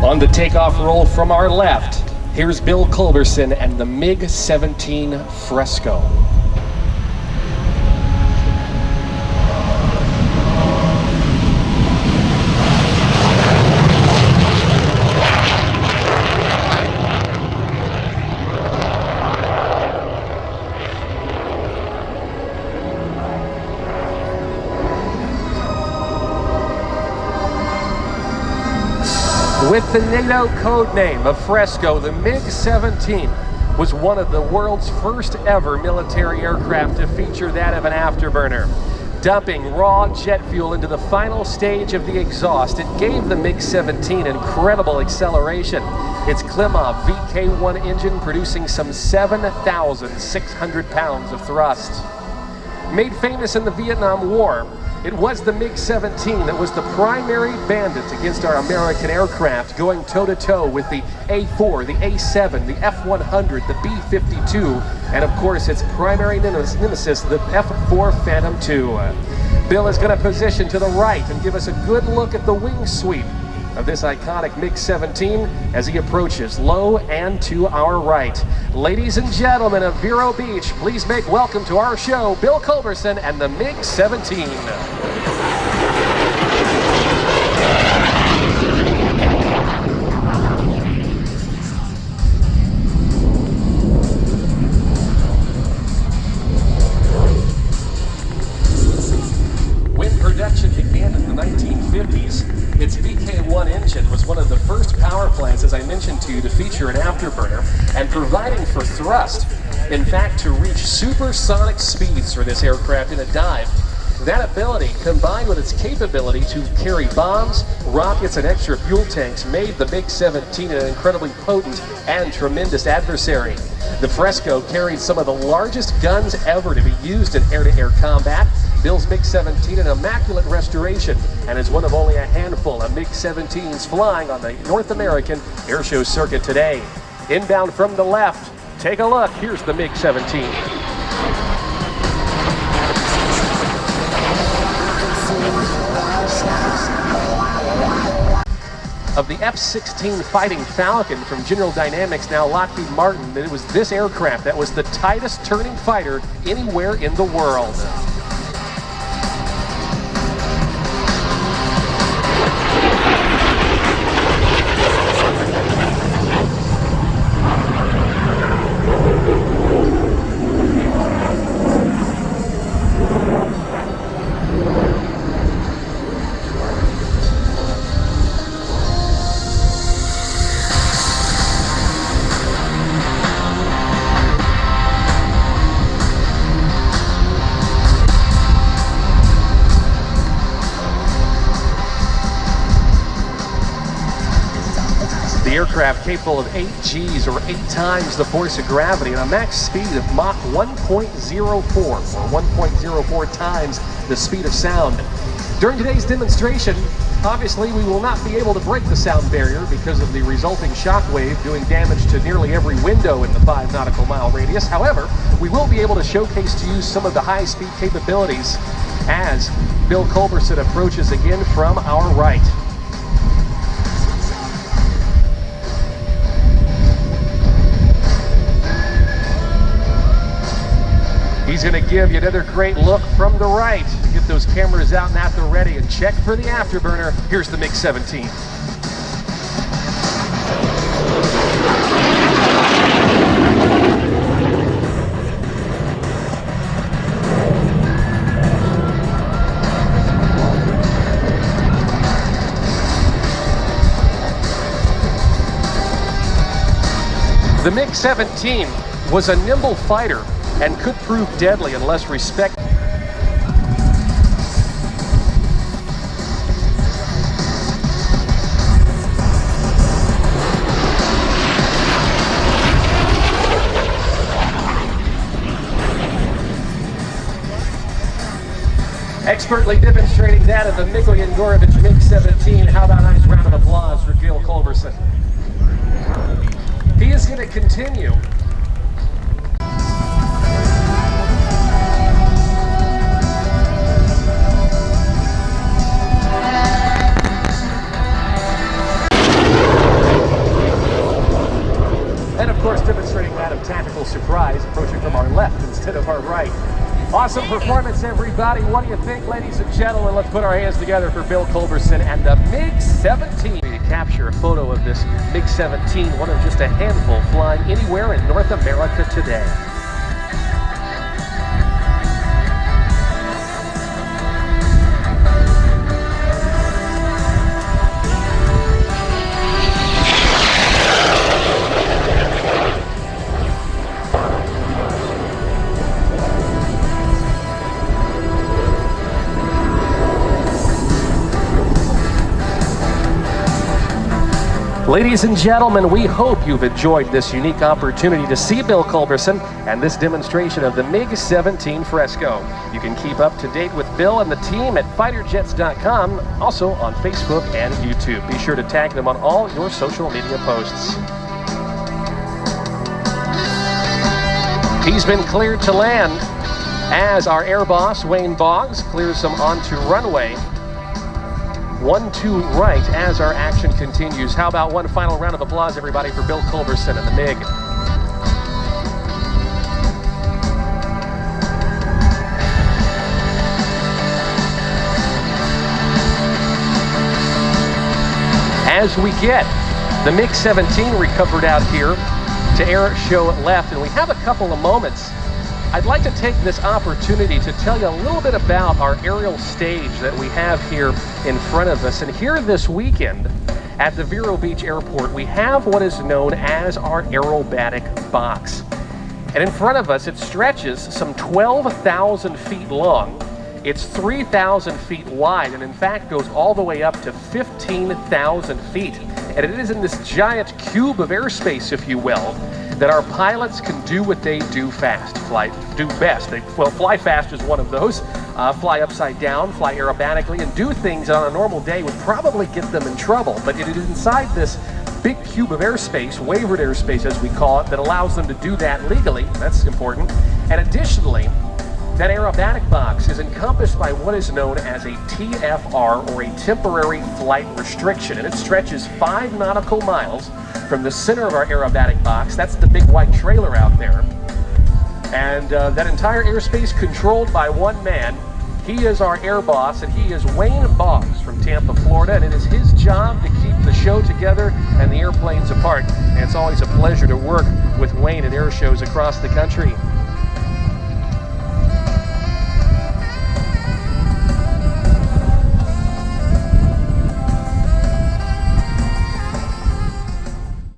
On the takeoff roll from our left, here's Bill Culberson and the MiG-17 Fresco. With the NATO code name of Fresco, the MiG-17 was one of the world's first ever military aircraft to feature that of an afterburner. Dumping raw jet fuel into the final stage of the exhaust, it gave the MiG-17 incredible acceleration. Its Klimov VK-1 engine producing some 7,600 pounds of thrust. Made famous in the Vietnam War, it was the MiG-17 that was the primary bandit against our American aircraft, going toe-to-toe with the A-4, the A-7, the F-100, the B-52, and of course its primary nemesis, the F-4 Phantom II. Bill is going to position to the right and give us a good look at the wing sweep of this iconic MiG-17 as he approaches low and to our right. Ladies and gentlemen of Vero Beach, please make welcome to our show, Bill Culberson and the MiG-17. When production began in the 1950s, its VK-1 engine was one of the first power plants, as I mentioned to you, to feature an afterburner and providing for thrust. In fact, to reach supersonic speeds for this aircraft in a dive. That ability, combined with its capability to carry bombs, rockets, and extra fuel tanks, made the MiG-17 an incredibly potent and tremendous adversary. The Fresco carried some of the largest guns ever to be used in air-to-air combat. Bill's MiG-17 an immaculate restoration and is one of only a handful of MiG-17s flying on the North American airshow circuit today. Inbound from the left, take a look, here's the MiG-17. Of the F-16 Fighting Falcon from General Dynamics, now Lockheed Martin, that it was this aircraft that was the tightest turning fighter anywhere in the world. The aircraft capable of 8 Gs or 8 times the force of gravity and a max speed of Mach 1.04 or 1.04 times the speed of sound. During today's demonstration, obviously we will not be able to break the sound barrier because of the resulting shock wave doing damage to nearly every window in the 5 nautical mile radius. However, we will be able to showcase to you some of the high-speed capabilities as Bill Culberson approaches again from our right. He's going to give you another great look from the right. Get those cameras out and at the ready and check for the afterburner. Here's the MiG-17. The MiG-17 was a nimble fighter and could prove deadly unless respected. Expertly demonstrating that of the Mikoyan-Gorovich MiG-17. How about a nice round of applause for Bill Culberson. He is going to continue. course, demonstrating that of tactical surprise, approaching from our left instead of our right. Awesome performance, everybody. What do you think, ladies and gentlemen? Let's put our hands together for Bill Culberson and the MiG-17. To capture a photo of this MiG-17, one of just a handful flying anywhere in North America today. Ladies and gentlemen, we hope you've enjoyed this unique opportunity to see Bill Culberson and this demonstration of the MiG-17 Fresco. You can keep up to date with Bill and the team at fighterjets.com, also on Facebook and YouTube. Be sure to tag them on all your social media posts. He's been cleared to land as our air boss, Wayne Boggs, clears them onto runway 12 right as our action continues. How about one final round of applause, everybody, for Bill Culberson and the MiG. As we get the MiG-17 recovered out here to air show left, and we have a couple of moments, I'd like to take this opportunity to tell you a little bit about our aerial stage that we have here in front of us. And here this weekend at the Vero Beach Airport, we have what is known as our aerobatic box. And in front of us, it stretches some 12,000 feet long. It's 3,000 feet wide, and in fact goes all the way up to 15,000 feet. And it is in this giant cube of airspace, if you will, that our pilots can do what they do do best. Fly fast is one of those. Fly upside down, fly aerobatically, and do things on a normal day would probably get them in trouble. But it is inside this big cube of airspace, wavered airspace as we call it, that allows them to do that legally. That's important. And additionally, that aerobatic box is encompassed by what is known as a TFR, or a temporary flight restriction, and it stretches 5 nautical miles from the center of our aerobatic box. That's the big white trailer out there. And that entire airspace controlled by one man. He is our air boss, and he is Wayne Boggs from Tampa, Florida, and it is his job to keep the show together and the airplanes apart. And it's always a pleasure to work with Wayne at air shows across the country.